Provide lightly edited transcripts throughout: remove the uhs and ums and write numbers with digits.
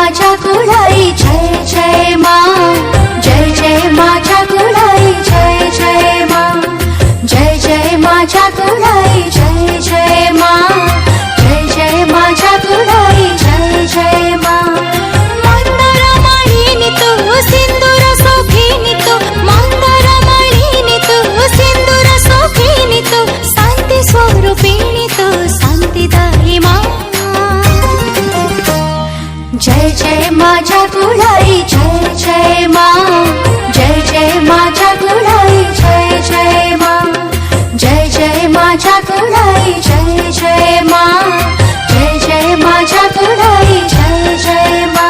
माझ्या कुळाई जय जय मा, जय जय माझ्या कुळाई जय जय मा, जय जय माझ्या कुळाई जय जय मा, जय जय माझ्या कुळाई जय जय मा. मंदार माळिनी तू सिंदूर शोभिनी तू, मंदार माळिनी तू सिंदूर शोभिनी तू, शांती स्वरूपिणी तू शांतीदायी मा. जय जय माझ्या कुळाई जय जय मा, जय जय माझ्या कुळाई जय जय मा, जय जय माझ्या कुळाई जय जय मा, जय जय माझ्या कुळाई जय जय मा.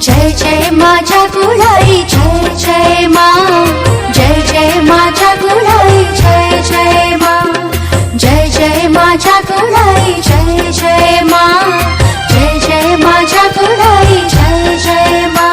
जय जय माझ्या कुळाई जय जय मा, जय जय माझ्या कुळाई जय जय मा, जय जय माझ्या कुळाई जय जय मा, जय जय माझ्या कुळाई जय जय मा.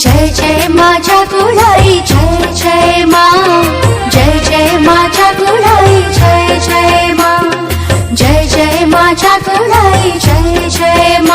जय जय माझ्या कुळाई जय जय मा, जय जय माझ्या कुळाई जय जय मा, जय जय माझ्या कुळाई जय जय मा.